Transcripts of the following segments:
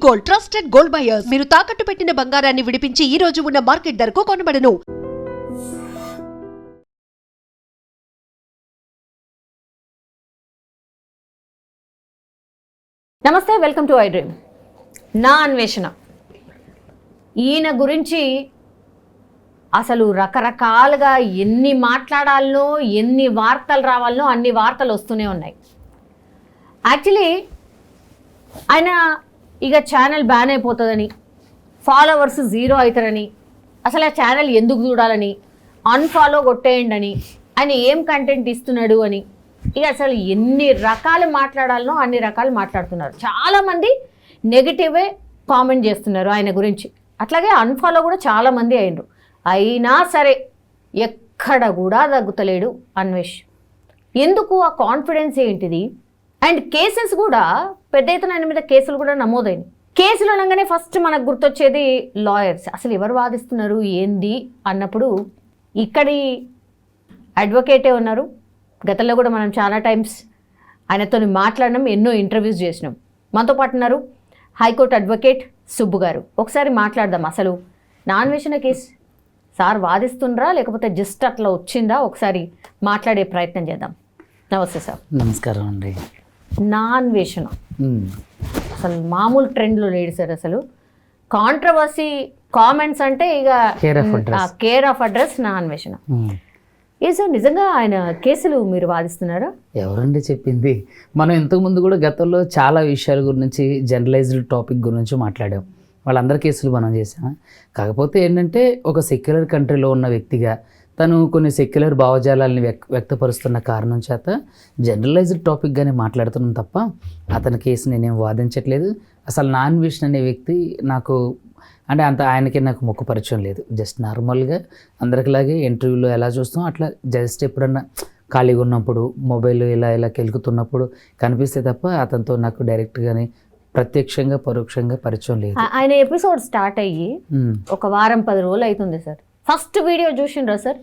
Gold, trusted gold buyers. మీరు తాకట్టు పెట్టిన బంగారాన్ని విడిపించి ఈ రోజు ఉన్న మార్కెట్ ధరకు కొనబడను. నమస్తే, వెల్కమ్ టు ఐ డ్రీమ్. నా అన్వేషణ. ఈయన గురించి అసలు రకరకాలుగా ఎన్ని మాట్లాడాలనో, ఎన్ని వార్తలు రావాలనో అన్ని వార్తలు వస్తూనే ఉన్నాయి. యాక్చువల్లీ ఆయన ఇక ఛానల్ బ్యాన్ అయిపోతుందని, ఫాలోవర్స్ 0 అవుతారని, అసలు ఆ ఛానల్ ఎందుకు చూడాలని, అన్ఫాలో కొట్టేయండి అని, ఆయన ఏం కంటెంట్ ఇస్తున్నాడు అని, ఇక అసలు ఎన్ని రకాలు మాట్లాడాలనో అన్ని రకాలు మాట్లాడుతున్నారు. చాలామంది నెగిటివే కామెంట్ చేస్తున్నారు ఆయన గురించి. అట్లాగే అన్ఫాలో కూడా చాలామంది అయినరు. అయినా సరే ఎక్కడ కూడా తగ్గుతలేడు అన్వేష్. ఎందుకు? ఆ కాన్ఫిడెన్స్ ఏంటిది? అండ్ కేసెస్ కూడా పెద్ద ఎత్తున ఆయన మీద కేసులు కూడా నమోదైనాయి. కేసులు అనగానే ఫస్ట్ మనకు గుర్తొచ్చేది లాయర్స్. అసలు ఎవరు వాదిస్తున్నారు ఏంది అన్నప్పుడు ఇక్కడి అడ్వకేటే ఉన్నారు. గతంలో కూడా మనం చాలా టైమ్స్ ఆయనతో మాట్లాడినాం, ఎన్నో ఇంటర్వ్యూస్ చేసినాం. మనతో పాటు ఉన్నారు హైకోర్టు అడ్వకేట్ సుబ్బు గారు. ఒకసారి మాట్లాడదాం. అసలు నా అన్వేషణ కేసు సార్ వాదిస్తుండ్రా లేకపోతే జస్ట్ అట్లా వచ్చిందా, ఒకసారి మాట్లాడే ప్రయత్నం చేద్దాం. నమస్తే సార్. నమస్కారం అండి. నా అన్వేషణ అసలు మామూలు ట్రెండ్లో లేడు సార్. అసలు కాంట్రవర్సీ కామెంట్స్ అంటే ఇక కేర్ ఆఫ్ అడ్రస్ నా అన్వేషణ. ఏ సార్, నిజంగా ఆయన కేసులు మీరు వాదిస్తున్నారా? ఎవరండి చెప్పింది? మనం ఇంతకుముందు కూడా గతంలో చాలా విషయాల గురించి, జనరలైజ్డ్ టాపిక్ గురించి మాట్లాడాం. వాళ్ళందరి కేసులు మనం చేసాం. కాకపోతే ఏంటంటే ఒక సెక్యులర్ కంట్రీలో ఉన్న వ్యక్తిగా తను కొన్ని సెక్యులర్ భావజాలాన్ని వ్యక్తపరుస్తున్న కారణం చేత జనరలైజ్డ్ టాపిక్గానే మాట్లాడుతున్నాం తప్ప అతని కేసు నేనేం వాదించట్లేదు. అసలు నా అన్వేషణ అనే వ్యక్తి నాకు అంటే అంత ఆయనకి నాకు ముఖ పరిచయం లేదు. జస్ట్ నార్మల్గా అందరికిలాగే ఇంటర్వ్యూలో ఎలా చూస్తాం అట్లా జస్ట్ ఎప్పుడన్నా ఖాళీగా ఉన్నప్పుడు మొబైల్ ఇలా కెలుకుతున్నప్పుడు కనిపిస్తే తప్ప అతనితో నాకు డైరెక్ట్గానే ప్రత్యక్షంగా పరోక్షంగా పరిచయం లేదు. ఆయన ఎపిసోడ్ స్టార్ట్ అయ్యి ఒక వారం 10 రోజులు అవుతుంది సార్. ఫస్ట్ వీడియో చూసిండ్రా సార్?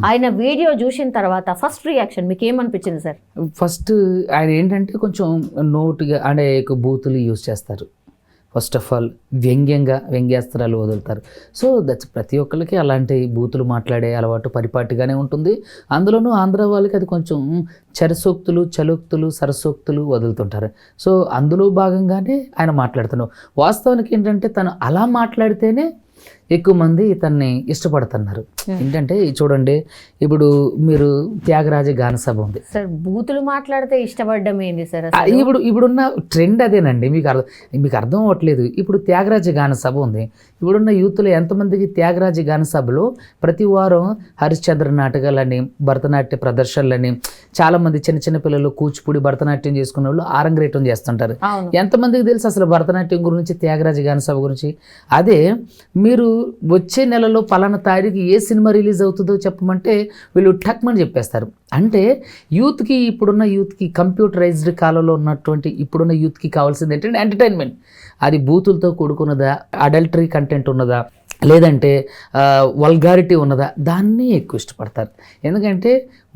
ఆయన వీడియో చూసిన తర్వాత ఫస్ట్ రియాక్షన్ మీకు ఏమనిపించింది సార్? ఫస్ట్ ఆయన ఏంటంటే కొంచెం నోటుగా అంటే బూతులు యూజ్ చేస్తారు. ఫస్ట్ ఆఫ్ ఆల్ వ్యంగ్యాస్త్రాలు వదులుతారు. సో దట్స్ ప్రతి ఒక్కరికి అలాంటి బూతులు మాట్లాడే అలవాటు పరిపాటిగానే ఉంటుంది. అందులోనూ ఆంధ్ర వాళ్ళకి అది కొంచెం చరసోక్తులు, చలోక్తులు, సరసోక్తులు వదులుతుంటారు. సో అందులో భాగంగానే ఆయన మాట్లాడుతున్నారు. వాస్తవానికి ఏంటంటే తను అలా మాట్లాడితేనే ఎక్కువ మంది తన్ని ఇష్టపడుతున్నారు. ఏంటంటే చూడండి, ఇప్పుడు మీరు త్యాగరాజ గాన సభ ఉంది సార్. బూతులు మాట్లాడితే ఇష్టపడడం ఏంటి సార్? ఇప్పుడున్న ట్రెండ్ అదేనండి. మీకు అర్థం అవ్వట్లేదు. ఇప్పుడు త్యాగరాజ గాన సభ ఉంది. ఇప్పుడున్న యూత్లో ఎంతమందికి త్యాగరాజ గాన సభలో ప్రతి వారం హరిశ్చంద్ర నాటకాలని, భరతనాట్య ప్రదర్శనలని, చాలామంది చిన్న చిన్న పిల్లలు కూచిపూడి భరతనాట్యం చేసుకునే వాళ్ళు ఆరంగేటం చేస్తుంటారు. ఎంతమందికి తెలుసు అసలు భరతనాట్యం గురించి, త్యాగరాజ గాన సభ గురించి? అదే మీరు వచ్చే నెలలో పలానా తారీఖు ఏ సినిమా రిలీజ్ అవుతుందో చెప్పమంటే వీళ్ళు టక్మని చెప్పేస్తారు. అంటే యూత్కి, ఇప్పుడున్న యూత్కి, కంప్యూటరైజ్డ్ కాలంలో ఉన్నటువంటి ఇప్పుడున్న యూత్కి కావాల్సింది ఏంటంటే ఎంటర్టైన్మెంట్. అది బూతులతో కూడుకున్నదా, అడల్టరీ కంటెంట్ ఉన్నదా, లేదంటే వల్గారిటీ ఉన్నదా, దాన్ని ఎక్కువ ఇష్టపడతారు. ఎందుకంటే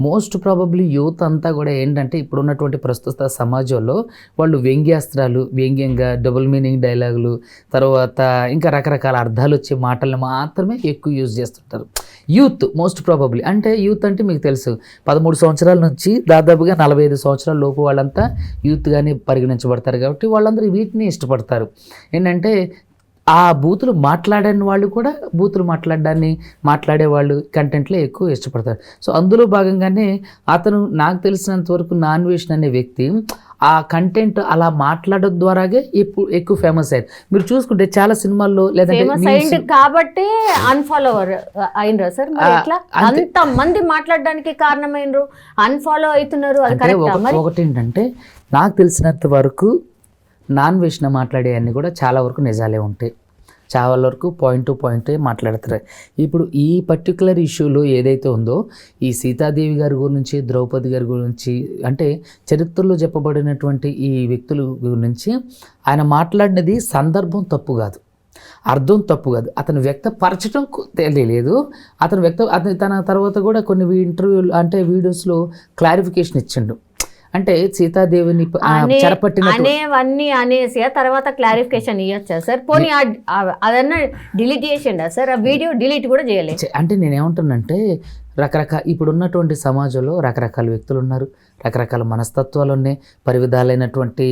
మోస్ట్ ప్రాబబ్లీ యూత్ అంతా కూడా ఏంటంటే ఇప్పుడున్నటువంటి ప్రస్తుత సమాజంలో వాళ్ళు వ్యంగ్యాస్త్రాలు, వ్యంగ్యంగా డబుల్ మీనింగ్ డైలాగులు, తర్వాత ఇంకా రకరకాల అర్థాలు వచ్చే మాటలను మాత్రమే ఎక్కువ యూజ్ చేస్తుంటారు యూత్. మోస్ట్ ప్రాబబ్లీ అంటే యూత్ అంటే మీకు తెలుసు 13 సంవత్సరాల నుంచి దాదాపుగా 45 సంవత్సరాల లోపు వాళ్ళంతా యూత్గానే పరిగణించబడతారు. కాబట్టి వాళ్ళందరూ వీటిని ఇష్టపడతారు. ఏంటంటే ఆ బూతులు మాట్లాడని వాళ్ళు కూడా బూతులు మాట్లాడే వాళ్ళు కంటెంట్లో ఎక్కువ ఇష్టపడతారు. సో అందులో భాగంగానే అతను నాకు తెలిసినంత వరకు నా అన్వేషణ అనే వ్యక్తి ఆ కంటెంట్ అలా మాట్లాడడం ద్వారాగే ఎక్కువ ఫేమస్ అయ్యారు. మీరు చూసుకుంటే చాలా సినిమాల్లో లేదంటే కాబట్టి అన్ఫాలోవర్ అయినరా సార్? అంత మంది మాట్లాడడానికి కారణమైనరు, అన్ఫాలో అవుతున్నారు. ఒకటి ఏంటంటే నాకు తెలిసినంత వరకు నాన్ వేషణ మాట్లాడే అన్నీ కూడా చాలా వరకు నిజాలే ఉంటాయి. చాలా వరకు పాయింట్ టు పాయింటే మాట్లాడతారు. ఇప్పుడు ఈ పర్టికులర్ ఇష్యూలో ఏదైతే ఉందో ఈ సీతాదేవి గారి గురించి, ద్రౌపది గారి గురించి, అంటే చరిత్రలో చెప్పబడినటువంటి ఈ వ్యక్తుల గురించి ఆయన మాట్లాడినది సందర్భం తప్పు కాదు, అర్థం తప్పు కాదు, అతను వ్యక్తపరచడం తెలియలేదు. అతను తన తర్వాత కూడా కొన్ని ఇంటర్వ్యూలు అంటే వీడియోస్లో క్లారిఫికేషన్ ఇచ్చిండు. అంటే సీతాదేవిని చెరపట్టినట్టు అనేవన్నీ అనేసి ఆ తర్వాత క్లారిఫికేషన్ ఇవ్వచ్చా సార్? పోనీ అదన్నా డిలీట్ చేసిండా సార్? ఆ వీడియో డిలీట్ కూడా చేయలేదు. అంటే నేనేమంటున్నానంటే ఇప్పుడు ఉన్నటువంటి సమాజంలో రకరకాల వ్యక్తులు ఉన్నారు, రకరకాల మనస్తత్వాలు ఉన్నాయి, పరివిధాలైనటువంటి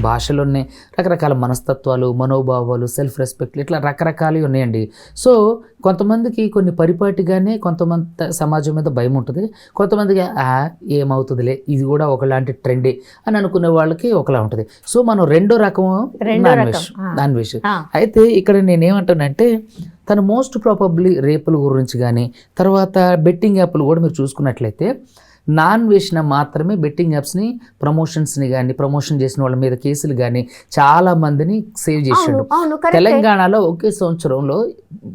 భాషలు ఉన్నాయి, రకరకాల మనస్తత్వాలు, మనోభావాలు, సెల్ఫ్ రెస్పెక్ట్, ఇట్లా రకరకాలు ఉన్నాయండి. సో కొంతమందికి కొన్ని పరిపాటిగానే కొంతమంది సమాజం మీద భయం ఉంటుంది, కొంతమందికి ఏమవుతుందిలే ఇది కూడా ఒకలాంటి ట్రెండే అని అనుకునే వాళ్ళకి ఒకలా ఉంటుంది. సో మనం రెండో రకం నాన్ వెజ్. అయితే ఇక్కడ నేనేమంటానంటే తను మోస్ట్ ప్రాబబ్లీ రేపుల గురించి కానీ తర్వాత బెట్టింగ్ యాప్లు కూడా మీరు చూసుకున్నట్లయితే నాన్ వేసిన మాత్రమే బెట్టింగ్ యాప్స్ని ప్రమోషన్స్ని కానీ ప్రమోషన్ చేసిన వాళ్ళ మీద కేసులు కానీ చాలా మందిని సేవ్ చేసాడు. తెలంగాణలో ఒకే సంవత్సరంలో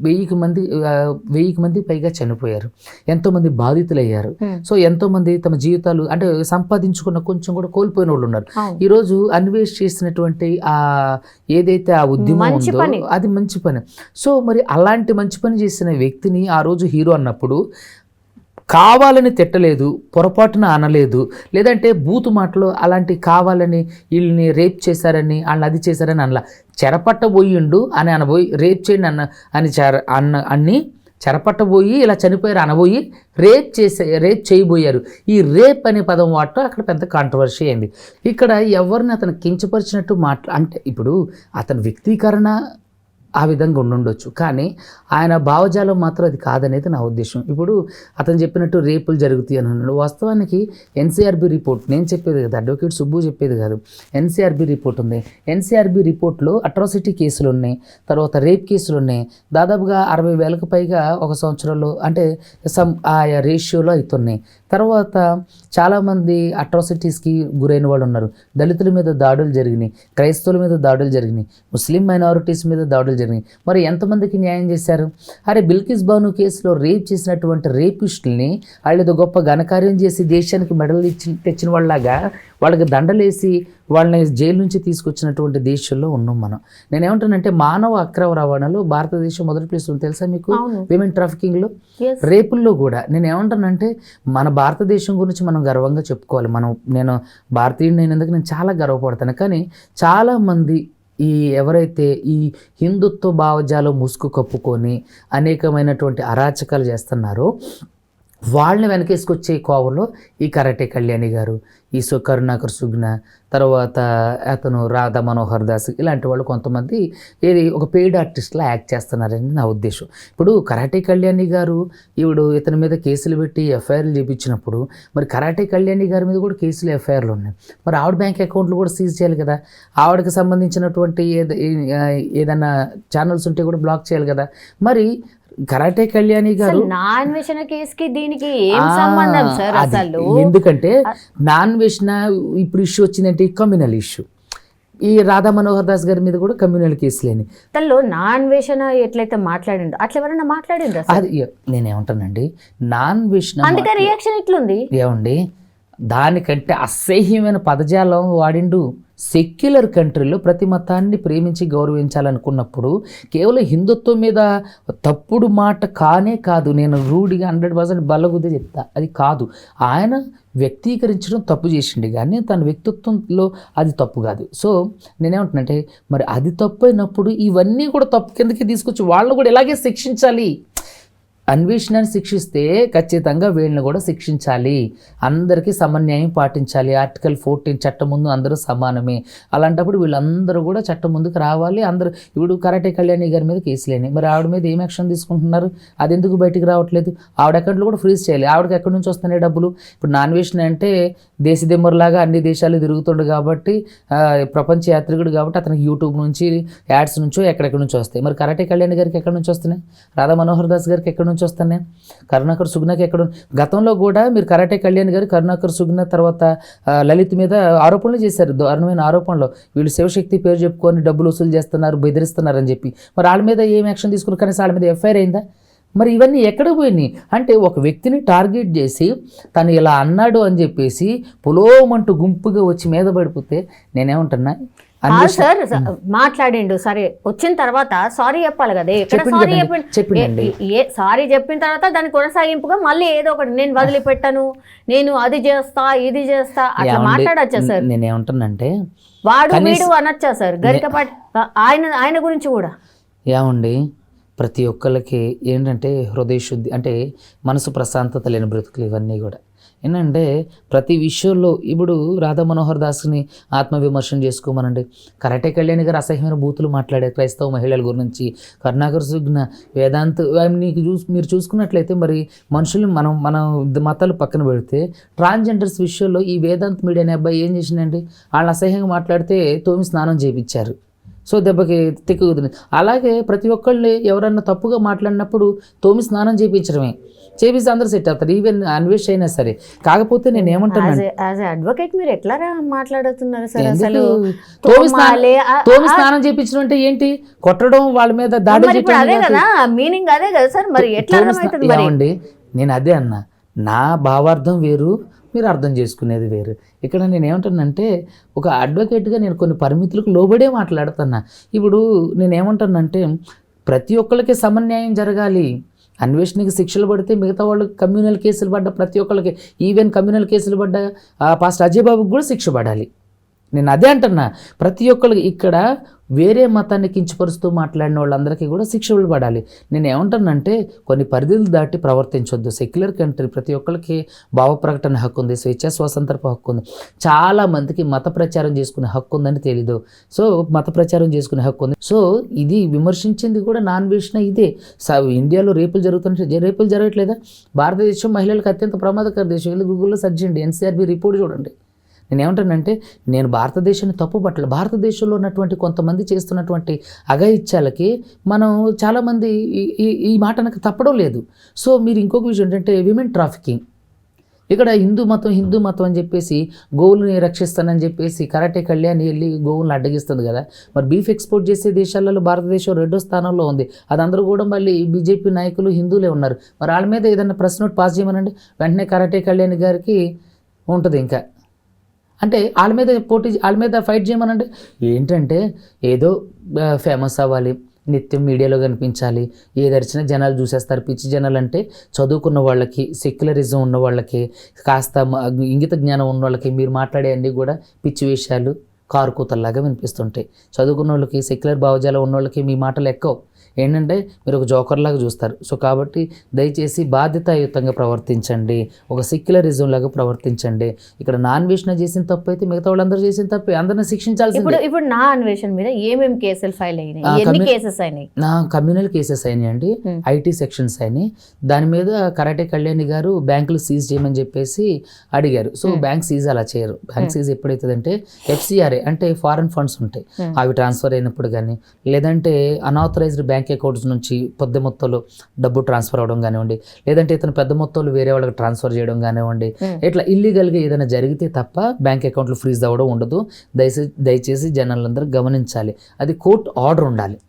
1000 మంది పైగా చనిపోయారు, ఎంతోమంది బాధితులయ్యారు. సో ఎంతోమంది తమ జీవితాలు అంటే సంపాదించుకున్న కొంచెం కూడా కోల్పోయిన వాళ్ళు ఉన్నారు. ఈరోజు అన్వేష్ చేసినటువంటి ఏదైతే ఆ ఉద్యమం ఉందో అది మంచి పని. సో మరి అలాంటి మంచి పని చేసిన వ్యక్తిని ఆ రోజు హీరో అన్నప్పుడు కావాలని తిట్టలేదు, పొరపాటున అనలేదు, లేదంటే బూతు మాటలు అలాంటి కావాలని వీళ్ళని రేప్ చేశారని వాళ్ళని అది చేశారని అనలా. చెరపట్టబోయిండు అని అనబోయి రేప్ చేయండి అన్ని చెరపట్టబోయి ఇలా చనిపోయారు అనబోయి రేప్ చేయబోయారు. ఈ రేప్ అనే పదం వాడటం అక్కడ పెద్ద కాంట్రవర్సీ అయింది. ఇక్కడ ఎవరిని అతను కించపరిచినట్టు అంటే ఇప్పుడు అతని వ్యక్తీకరణ ఆ విధంగా ఉండుండొచ్చు, కానీ ఆయన భావజాలం మాత్రం అది కాదనేది నా ఉద్దేశం. ఇప్పుడు అతను చెప్పినట్టు రేపులు జరుగుతాయి అని అన్నాడు. వాస్తవానికి ఎన్సీఆర్బీ రిపోర్ట్ నేను చెప్పేది కదా, అడ్వకేట్ సుబ్బు చెప్పేది కాదు, ఎన్సీఆర్బీ రిపోర్ట్ ఉంది. ఎన్సీఆర్బీ రిపోర్ట్లో అట్రాసిటీ కేసులు ఉన్నాయి, తర్వాత రేప్ కేసులు ఉన్నాయి. దాదాపుగా 60,000కు పైగా ఒక సంవత్సరంలో అంటే ఆయా రేషియోలో అవుతున్నాయి. తర్వాత చాలామంది అట్రాసిటీస్కి గురైన వాళ్ళు ఉన్నారు. దళితుల మీద దాడులు జరిగినాయి, క్రైస్తవుల మీద దాడులు జరిగినాయి, ముస్లిం మైనారిటీస్ మీద దాడులు జరిగినాయి. మరి ఎంతమందికి న్యాయం చేశారు? అరే బిల్కిస్ బాను కేసులో రేప్ చేసినటువంటి రేపిస్టుల్ని వాళ్ళేదో గొప్ప ఘనకార్యం చేసి దేశానికి మెడల్ తెచ్చిన వాళ్ళలాగా వాళ్ళకి దండలేసి వాళ్ళని జైలు నుంచి తీసుకొచ్చినటువంటి దేశంలో ఉన్నాం మనం. నేనేమంటానంటే మానవ అక్రమ రవాణాలో భారతదేశం మొదటి ప్లేస్ ఉంది తెలుసా మీకు? విమెన్ ట్రాఫికింగ్లో, రేపుల్లో కూడా. నేనేమంటానంటే మన భారతదేశం గురించి మనం గర్వంగా చెప్పుకోవాలి. నేను భారతీయుడిని అయినందుకు నేను చాలా గర్వపడతాను. కానీ చాలామంది ఎవరైతే ఈ హిందుత్వ భావజాలం ముసుగు కప్పుకొని అనేకమైనటువంటి అరాచకాలు చేస్తున్నారో వాళ్ళని వెనకేసుకొచ్చే కోవలో ఈ కరాటే కళ్యాణి గారు, ఈ కరుణాకర్ సుగ్న, తర్వాత అతను రాధా మనోహర్ దాస్, ఇలాంటి వాళ్ళు కొంతమంది ఒక పెయిడ్ ఆర్టిస్ట్లా యాక్ట్ చేస్తున్నారని నా ఉద్దేశం. ఇప్పుడు కరాటే కళ్యాణి గారు ఇతని మీద కేసులు పెట్టి ఎఫ్ఐఆర్లు చేయించినప్పుడు మరి కరాటే కళ్యాణి గారి మీద కూడా కేసులు ఎఫ్ఐఆర్లు ఉన్నాయి. మరి ఆవిడ బ్యాంక్ అకౌంట్లు కూడా సీజ్ చేయాలి కదా, ఆవిడకి సంబంధించినటువంటి ఏదైనా ఛానల్స్ ఉంటే కూడా బ్లాక్ చేయాలి కదా. మరి కరాటే కళ్యాణి గారు నాన్ వేషణ కేసుకి దీనికి ఏం సంబంధం సార్ అసలు? ఎందుకంటే నాన్ వేషణ ఇప్పుడు ఇష్యూ వచ్చిందంటే కమ్యూనల్ ఇష్యూ. ఈ రాధా మనోహర్ దాస్ గారి మీద కూడా కమ్యూనల్ కేసులేని తనలో నాన్ వేషణ ఎట్లయితే మాట్లాడిండో అట్లా ఎవరైనా మాట్లాడిండ్రా? అది నేనేమంటానండి, నాన్ వేషణ అందుకే రియాక్షన్ ఇట్లుంది. ఏమండి, దానికంటే అసహ్యమైన పదజాలం వాడిండు. సెక్యులర్ కంట్రీలో ప్రతి మతాన్ని ప్రేమించి గౌరవించాలనుకున్నప్పుడు కేవలం హిందుత్వం మీద తప్పుడు మాట కాదు, నేను రూఢిగా 100% బల్లగుద్దే చెప్తా, అది కాదు. ఆయన వ్యక్తీకరించడం తప్పు చేసిండు, కానీ తన వ్యక్తిత్వంలో అది తప్పు కాదు. సో నేనేమంటున్నానంటే మరి అది తప్పు అయినప్పుడు ఇవన్నీ కూడా తప్పు కిందకి తీసుకొచ్చి వాళ్ళని కూడా ఇలాగే శిక్షించాలి. అన్వేషణని శిక్షిస్తే ఖచ్చితంగా వీళ్ళని కూడా శిక్షించాలి, అందరికీ సమన్యాయం పాటించాలి. ఆర్టికల్ 14 చట్టం ముందు అందరూ సమానమే. అలాంటప్పుడు వీళ్ళందరూ కూడా చట్టం ముందుకు రావాలి. అందరూ ఇప్పుడు కరాటే కళ్యాణి గారి మీద కేసులేని, మరి ఆవిడ మీద ఏం యాక్షన్ తీసుకుంటున్నారు? అది ఎందుకు బయటికి రావట్లేదు? ఆవిడ అకౌంట్లో కూడా ఫ్రీజ్ చేయాలి. ఆవిడకి ఎక్కడి నుంచి వస్తున్నాయి డబ్బులు? ఇప్పుడు నాన్ వేషన్ అంటే దేశదిమ్మరులాగా అన్ని దేశాలు తిరుగుతుండు కాబట్టి, ప్రపంచ యాత్రికుడు కాబట్టి అతనికి యూట్యూబ్ నుంచి యాడ్స్ నుంచో ఎక్కడెక్కడి నుంచి వస్తాయి. మరి కరాటే కళ్యాణి గారికి ఎక్కడి నుంచి వస్తున్నాయి? రాధా మనోహర్ దాస్ గారికి ఎక్కడి నుంచి వస్తాను? నేను కరుణాకర్ సుగ్నకి ఎక్కడ గతంలో కూడా మీరు కరాటే కళ్యాణి గారు కరుణాకర్ సుగ్న తర్వాత లలిత్ మీద ఆరోపణలు చేశారు, దారుణమైన ఆరోపణలు. వీళ్ళు శివశక్తి పేరు చెప్పుకొని డబ్బులు వసూలు చేస్తున్నారు, బెదిరిస్తున్నారని చెప్పి. మరి వాళ్ళ మీద ఏం యాక్షన్ తీసుకున్నారు? కనీసం వాళ్ళ మీద ఎఫ్ఐఆర్ అయిందా? మరి ఇవన్నీ ఎక్కడ పోయినాయి? అంటే ఒక వ్యక్తిని టార్గెట్ చేసి తను ఇలా అన్నాడు అని చెప్పేసి పొలోమంటూ గుంపుగా వచ్చి మీద పడిపోతే నేనేమంటున్నా, సార్ మాట్లాడిండు, సరే వచ్చిన తర్వాత సారీ చెప్పాలి కదా, ఎక్కడ సారీ చెప్పిండండి. సారీ చెప్పిన తర్వాత దాని కొనసాగింపుగా మళ్ళీ ఏదో ఒకటి నేను వదిలిపెట్టను, నేను అది చేస్తా ఇది చేస్తా అట్లా మాట్లాడచ్చా సార్? నేనేమంటానంటే వాడు వీడు అనొచ్చా సార్? గరికపాటి ఆయన గురించి కూడా ఏమండి, ప్రతి ఒక్కళ్ళకి ఏంటంటే హృదయ శుద్ధి అంటే మనసు ప్రశాంతత లేని బ్రతుకులు ఇవన్నీ కూడా ఏంటంటే ప్రతి విషయంలో ఇప్పుడు రాధా మనోహర్ దాస్ని ఆత్మవిమర్శన చేసుకోమనండి. కరాటే కళ్యాణి గారు అసహ్యమైన బూతులు మాట్లాడే క్రైస్తవ మహిళల గురించి, కరుణాకర్ సుగ్న, వేదాంత్ మీరు చూసుకున్నట్లయితే మరి మనుషులు మన మతాలు పక్కన పెడితే ట్రాన్స్జెండర్స్ విషయంలో ఈ వేదాంత్ మీడియా అనే అబ్బాయి ఏం చేసిందండి, వాళ్ళు అసహ్యంగా మాట్లాడితే తోమి స్నానం చేయించారు. సో దెబ్బకి తిక్కు కుదిరింది. అలాగే ప్రతి ఒక్కళ్ళు ఎవరన్నా తప్పుగా మాట్లాడినప్పుడు తోమి స్నానం చేయించడమే, చేపిస్తే అందరూ సెట్ అవుతారు, ఈవెన్ అన్వేష్ అయినా సరే. కాకపోతే నేను ఏమంటాను, అడ్వకేట్ మీరు ఎట్లా మాట్లాడుతున్నారు సార్? తోమి స్నానం చేయించడం అంటే ఏంటి? కొట్టడం, వాళ్ళ మీద దాడి చేయడం, అదే కదా మీనింగ్, అదే కదా సార్. మరి ఎట్లా ఏమండి, నేను అదే అన్నా, నా భావార్థం వేరు, మీరు అర్థం చేసుకునేది వేరు. ఇక్కడ నేను ఏమంటానంటే ఒక అడ్వకేట్గా నేను కొన్ని పరిమితులకు లోబడే మాట్లాడుతున్నా. ఇప్పుడు నేను ఏమంటానంటే ప్రతి ఒక్కరికి సమన్యాయం జరగాలి. అన్వేషణకి శిక్షలు పడితే మిగతా వాళ్ళకి కమ్యూనల్ కేసులు పడ్డ ప్రతి ఒక్కరికి, ఈవెన్ కమ్యూనల్ కేసులు పడ్డ పాస్టర్ అజయ్ బాబుకి కూడా శిక్ష పడాలి. నేను అదే అంటున్నా, ప్రతి ఒక్కరికి ఇక్కడ వేరే మతాన్ని కించపరుస్తూ మాట్లాడిన వాళ్ళందరికీ కూడా శిక్షలు పడాలి. నేను ఏమంటానంటే కొన్ని పరిధులు దాటి ప్రవర్తించొద్దు. సెక్యులర్ కంట్రీ, ప్రతి ఒక్కరికి భావ ప్రకటన హక్కు ఉంది, స్వేచ్ఛా స్వాతంత్రపు హక్కు ఉంది. చాలా మందికి మత ప్రచారం చేసుకునే హక్కు ఉందని తెలీదు. సో మత ప్రచారం చేసుకునే హక్కు ఉంది. సో ఇది విమర్శించింది కూడా నాన్ వేసిన ఇదే. ఇండియాలో రేపులు జరుగుతుంటే రేపులు జరగట్లేదా? భారతదేశం మహిళలకు అత్యంత ప్రమాదకర దేశం. వెళ్ళి గూగుల్లో సెర్చ్ చేయండి, ఎన్సీఆర్బీ రిపోర్ట్ చూడండి. నేను ఏమంటానంటే నేను భారతదేశాన్ని తప్పుపట్ల, భారతదేశంలో ఉన్నటువంటి కొంతమంది చేస్తున్నటువంటి అఘాయిత్యాలకి మనం చాలామంది ఈ మాట నాకు తప్పడం లేదు. సో మీరు ఇంకొక విషయం ఏంటంటే విమెన్ ట్రాఫికింగ్. ఇక్కడ హిందూ మతం అని చెప్పేసి గోవుల్ని రక్షిస్తానని చెప్పేసి కరాటే కళ్యాణి వెళ్ళి గోవులను అడ్డగిస్తుంది కదా. మరి బీఫ్ ఎక్స్పోర్ట్ చేసే దేశాలలో భారతదేశం 2వ స్థానంలో ఉంది. అది అందరూ కూడా మళ్ళీ బీజేపీ నాయకులు హిందువులే ఉన్నారు. మరి వాళ్ళ మీద ఏదైనా ప్రెస్ నోట్ పాస్ చేయమనండి, వెంటనే కరాటే కళ్యాణి గారికి ఉంటుంది. ఇంకా అంటే వాళ్ళ మీద ఫైట్ చేయమనంటే ఏంటంటే ఏదో ఫేమస్ అవ్వాలి, నిత్యం మీడియాలో కనిపించాలి, ఏదరిచినా జనాలు చూసేస్తారు. పిచ్చి జనాలు అంటే చదువుకున్న వాళ్ళకి, సెక్యులరిజం ఉన్న వాళ్ళకి, కాస్త ఇంగిత జ్ఞానం ఉన్న వాళ్ళకి మీరు మాట్లాడే అన్నీ కూడా పిచ్చి విషయాలు, కారు కూతల్లాగా వినిపిస్తుంటాయి. చదువుకున్న వాళ్ళకి, సెక్యులర్ భావజాలం ఉన్న వాళ్ళకి మీ మాటలు ఎక్కువ ఏంటంటే మీరు ఒక జోకర్లాగా చూస్తారు. సో కాబట్టి దయచేసి బాధ్యతాయుతంగా ప్రవర్తించండి, ఒక సెక్యులరిజం లాగా ప్రవర్తించండి. ఇక్కడ నా అన్వేషణ చేసిన తప్పు అయితే మిగతా వాళ్ళందరూ చేసిన తప్పే, అందరిని శిక్షించాల్సింది. ఇప్పుడు నా అన్వేషణ మీద ఏమేమి కేసులు ఫైల్ అయినాయి? ఎన్ని కేసెస్ అయినాయి? నా కమ్యూనల్ కేసెస్ అయినాయండి, ఐటీ సెక్షన్స్ అయినాయి. దాని మీద కరాటే కళ్యాణి గారు బ్యాంకులు సీజ్ చేయమని చెప్పేసి అడిగారు. సో బ్యాంక్ సీజ్ అలా చేయరు. బ్యాంక్ సీజ్ ఎప్పుడైతుందంటే FCRA అంటే ఫారెన్ ఫండ్స్ ఉంటాయి, అవి ట్రాన్స్ఫర్ అయినప్పుడు కానీ, లేదంటే అన్ఆథరైజ్డ్ బ్యాంక్ అకౌంట్స్ నుంచి పెద్ద మొత్తంలో డబ్బు ట్రాన్స్ఫర్ అవ్వడం కానివ్వండి, లేదంటే ఇతను పెద్ద మొత్తంలో వేరే వాళ్ళకి ట్రాన్స్ఫర్ చేయడం కానివ్వండి, ఇట్లా ఇల్లీగల్గా ఏదైనా జరిగితే తప్ప బ్యాంక్ అకౌంట్లు ఫ్రీజ్ అవ్వడం ఉండదు. దయచేసి జనాలందరూ గమనించాలి. అది కోర్టు ఆర్డర్ ఉండాలి.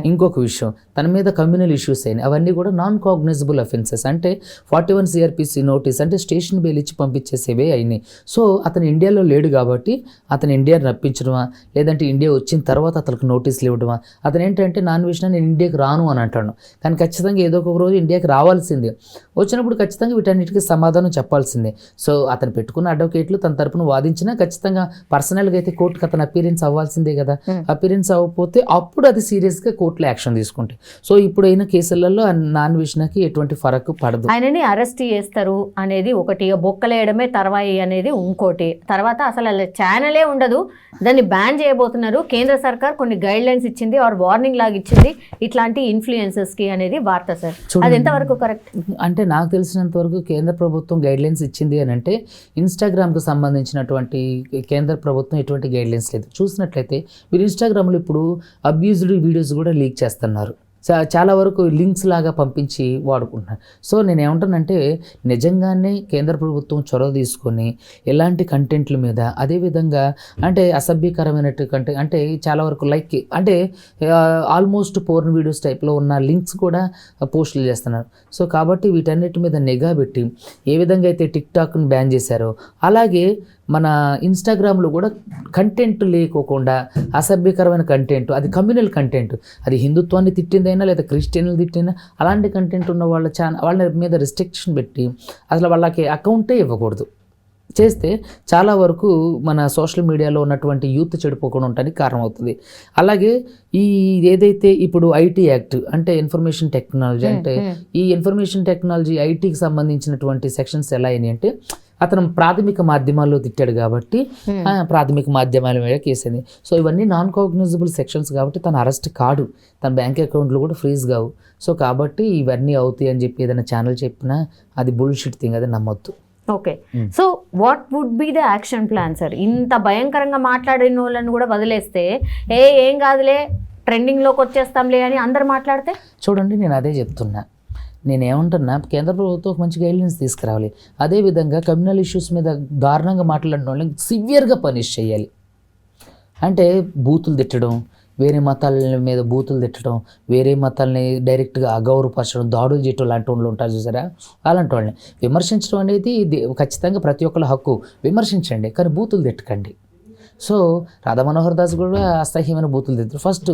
ఇంకొక విషయం, తన మీద కమ్యూనల్ ఇష్యూస్ అయినాయి, అవన్నీ కూడా నాన్ కాగ్నైజబుల్ అఫెన్సెస్ అంటే 41 CRPC నోటీస్ అంటే స్టేషన్ బెయిల్ ఇచ్చి పంపించేసేవే అయినాయి. సో అతను ఇండియాలో లేడు కాబట్టి అతను ఇండియాని రప్పించడమా, లేదంటే ఇండియా వచ్చిన తర్వాత అతనికి నోటీసులు ఇవ్వడమా. అతను ఏంటంటే నాన్ వేసిన నేను ఇండియాకి రాను అని అంటాను, కానీ ఖచ్చితంగా ఏదో ఒక రోజు ఇండియాకి రావాల్సిందే. వచ్చినప్పుడు ఖచ్చితంగా వీటన్నిటికీ సమాధానం చెప్పాల్సిందే. సో అతను పెట్టుకున్న అడ్వకేట్లు తన తరపున వాదించినా ఖచ్చితంగా పర్సనల్గా అయితే కోర్టుకి అతను అపీరెన్స్ అవ్వాల్సిందే కదా. అపీరెన్స్ అవ్వకపోతే అప్పుడు అది సీరియస్గా కోర్టులో యాక్షన్ తీసుకుంటాయి. సో ఇప్పుడైన కేసులలో నాన్ వేషణకి ఎటువంటి ఫరక్ పడదు. ఆయనని అరెస్ట్ చేస్తారు అనేది ఒకటి, బొక్కలేయడమే తర్వాయి అనేది ఇంకోటి. తర్వాత అసలు అలా ఛానలే ఉండదు, దాన్ని బ్యాన్ చేయబోతున్నారు. కేంద్ర సర్కార్ కొన్ని గైడ్ లైన్స్ ఇచ్చింది, ఆర్ వార్నింగ్ లాగా ఇచ్చింది ఇట్లాంటి ఇన్ఫ్లుయెన్సర్స్కి అనేది వార్త సార్. అది ఎంతవరకు కరెక్ట్? అంటే నాకు తెలిసినంత వరకు కేంద్ర ప్రభుత్వం గైడ్ లైన్స్ ఇచ్చింది అని అంటే ఇన్స్టాగ్రామ్కి సంబంధించినటువంటి కేంద్ర ప్రభుత్వం ఎటువంటి గైడ్ లైన్స్ లేదు. చూసినట్లయితే మీరు ఇన్స్టాగ్రామ్లో ఇప్పుడు అబ్యూజ్డ్ వీడియోస్ కూడా లీక్ చేస్తున్నారు, చాలా వరకు లింక్స్ లాగా పంపించి వాడుకుంటున్నారు. సో నేను ఏమంటానంటే నిజంగానే కేంద్ర ప్రభుత్వం చొరవ తీసుకొని ఎలాంటి కంటెంట్ల మీద, అదేవిధంగా అంటే అసభ్యకరమైనట్టు కంటెంట్ అంటే చాలా వరకు లైక్ అంటే ఆల్మోస్ట్ పోర్న్ వీడియోస్ టైప్లో ఉన్న లింక్స్ కూడా పోస్టులు చేస్తున్నారు. సో కాబట్టి వీటన్నిటి మీద నిఘా పెట్టి ఏ విధంగా అయితే టిక్టాక్ని బ్యాన్ చేశారో అలాగే మన ఇన్స్టాగ్రామ్లో కూడా కంటెంట్ లేకోకుండా అసభ్యకరమైన కంటెంట్, అది కమ్యూనల్ కంటెంట్, అది హిందుత్వాన్ని తిట్టిందైనా లేదా క్రిస్టియన్లు తిట్టిందా అలాంటి కంటెంట్ ఉన్న వాళ్ళ మీద రిస్ట్రిక్షన్ పెట్టి అసలు వాళ్ళకి అకౌంటే ఇవ్వకూడదు. చేస్తే చాలా వరకు మన సోషల్ మీడియాలో ఉన్నటువంటి యూత్ చెడిపోకుండా ఉండడానికి కారణమవుతుంది. అలాగే ఈ ఏదైతే ఇప్పుడు ఐటీ యాక్ట్ అంటే ఇన్ఫర్మేషన్ టెక్నాలజీ, అంటే ఈ ఇన్ఫర్మేషన్ టెక్నాలజీ ఐటీకి సంబంధించినటువంటి సెక్షన్స్ ఎలా అయినాయి అంటే అతను ప్రాథమిక మాధ్యమాల్లో తిట్టాడు కాబట్టి ప్రాథమిక మాధ్యమాల మీద కేసింది. సో ఇవన్నీ నాన్ కాగ్నిజబుల్ సెక్షన్స్ కాబట్టి తను అరెస్ట్ కాడు, తన బ్యాంక్ అకౌంట్లు కూడా ఫ్రీజ్ కావు. సో కాబట్టి ఇవన్నీ అవుతాయి అని చెప్పి ఏదైనా ఛానల్ చెప్పినా అది బుల్షిట్ థింగ్, అది నమ్మొద్దు. Okay, so what would be the action plan sir? ఇంత భయంకరంగా మాట్లాడిన వాళ్ళని కూడా వదిలేస్తే ఏం కాదులే ట్రెండింగ్లోకి వచ్చేస్తాంలే అని అందరు మాట్లాడితే? చూడండి, నేను అదే చెప్తున్నా. నేనేమంటున్నా, కేంద్ర ప్రభుత్వం ఒక మంచి గైడ్లైన్స్ తీసుకురావాలి. అదేవిధంగా కమ్యూనల్ ఇష్యూస్ మీద దారుణంగా మాట్లాడిన వాళ్ళని సివియర్గా పనిష్ చేయాలి. అంటే బూతులు తిట్టడం, వేరే మతాల మీద బూతులు తిట్టడం, వేరే మతాలని డైరెక్ట్గా అగౌరవపరచడం, దాడులు చేయటం లాంటి వాళ్ళు ఉంటారు చూసారా, అలాంటి వాళ్ళని విమర్శించడం అనేది ఖచ్చితంగా ప్రతి ఒక్కళ్ళ హక్కు, విమర్శించండి కానీ బూతులు తిట్టకండి. సో రాధా మనోహర్ దాస్ కూడా అసహ్యమైన బూతులు తిట్టారు. ఫస్ట్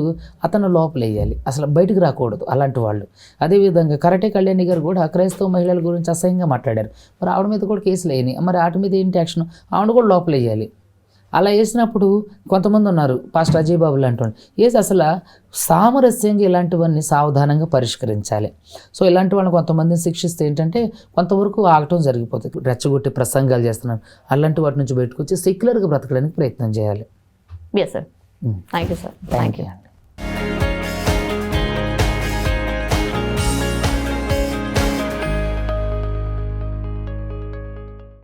అతను లోపల వేయాలి, అసలు బయటకు రాకూడదు అలాంటి వాళ్ళు. అదేవిధంగా కరాటే కళ్యాణి గారు కూడా క్రైస్తవ మహిళల గురించి అసహ్యంగా మాట్లాడారు. మరి ఆవిడ మీద కూడా కేసులు అయినాయి. మరి వాటి మీద ఏంటి యాక్షన్? ఆవిడ కూడా లోపల వేయాలి. అలా వేసినప్పుడు కొంతమంది ఉన్నారు, పాస్టర్ అజయ్ బాబు లాంటి వాళ్ళు వేసి అసలు సామరస్యంగా ఇలాంటివన్నీ సావధానంగా పరిష్కరించాలి. సో ఇలాంటి వాళ్ళని కొంతమందిని శిక్షిస్తే ఏంటంటే కొంతవరకు ఆగటం జరిగిపోతుంది. రెచ్చగొట్టి ప్రసంగాలు చేస్తున్నారు, అలాంటి వాటి నుంచి బయటకు వచ్చి సెక్యులర్గా బ్రతకడానికి ప్రయత్నం చేయాలి. Yes sir, thank you sir. Thank you.